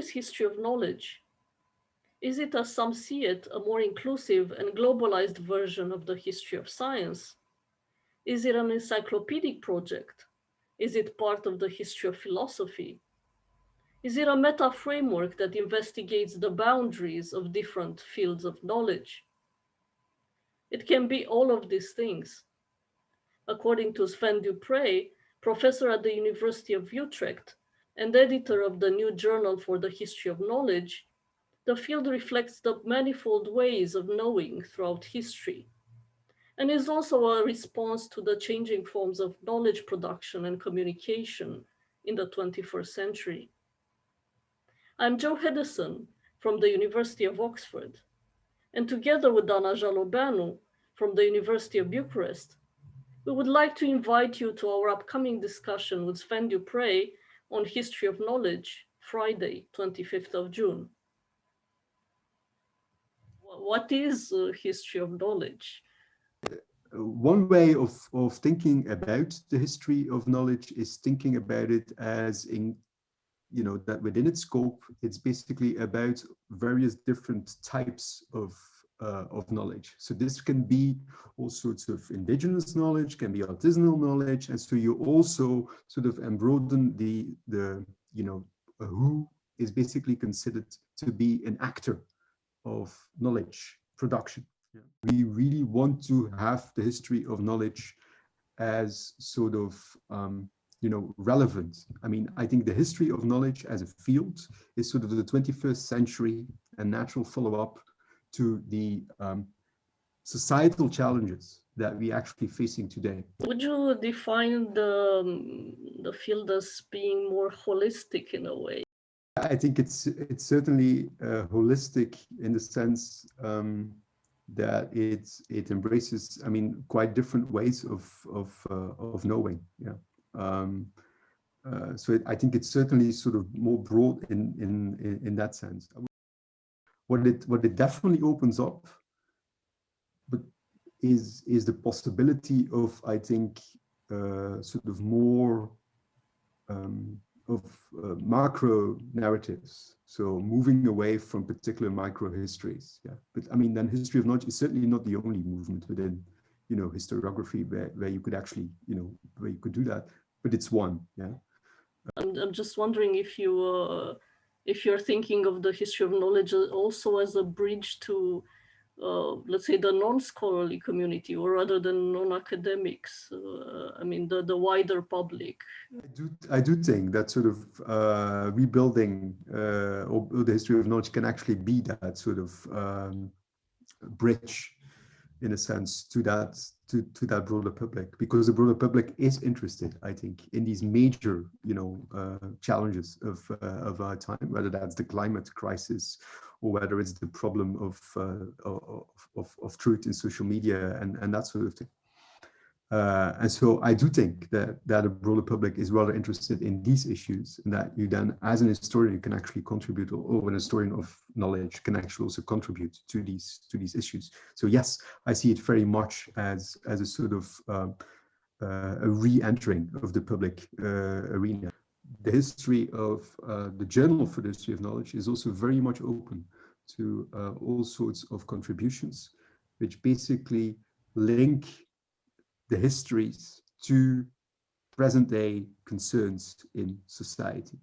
is history of knowledge? Is it, as some see it, a more inclusive and globalized version of the history of science? Is it an encyclopedic project? Is it part of the history of philosophy? Is it a meta framework that investigates the boundaries of different fields of knowledge? It can be all of these things. According to Sven Dupre, professor at the University of Utrecht and editor of the New Journal for the History of Knowledge, the field reflects the manifold ways of knowing throughout history, and is also a response to the changing forms of knowledge production and communication in the 21st century. I'm Joe Hedesan from the University of Oxford, and together with Dana Jalobeanu from the University of Bucharest, we would like to invite you to our upcoming discussion with Sven Dupre on history of knowledge, Friday, 25th of June. What is history of knowledge? One way of thinking about the history of knowledge is thinking about it as in, that within its scope, it's basically about various different types of knowledge. So this can be all sorts of indigenous knowledge, can be artisanal knowledge, and so you also sort of broaden the who is basically considered to be an actor of knowledge production. Yeah. We really want to have the history of knowledge as sort of relevant. I mean, I think the history of knowledge as a field is sort of the 21st century and natural follow-up to the societal challenges that we're actually facing today. Would you define the field as being more holistic in a way? I think it's certainly holistic in the sense that it embraces, I mean, quite different ways of knowing. Yeah. So I think it's certainly sort of more broad in that sense. What it definitely opens up, but is the possibility of, I think, sort of more macro narratives. So moving away from particular micro histories. Yeah, but I mean, then history of knowledge is certainly not the only movement within, historiography where you could actually, where you could do that. But it's one. Yeah. I'm just wondering if you're thinking of the history of knowledge also as a bridge to, let's say, the non-scholarly community, or rather than non-academics. I mean, the wider public. I do think that sort of rebuilding or the history of knowledge can actually be that sort of bridge, in a sense, to that broader public, because the broader public is interested, I think, in these major, challenges of our time, whether that's the climate crisis or whether it's the problem of truth in social media and that sort of thing. And so I do think that a broader public is rather interested in these issues, and that you then, as an historian, can actually contribute, or an historian of knowledge can actually also contribute to these issues. So yes, I see it very much as a sort of a re-entering of the public arena. The history of the Journal for the History of Knowledge is also very much open to all sorts of contributions, which basically link the histories to present-day concerns in society.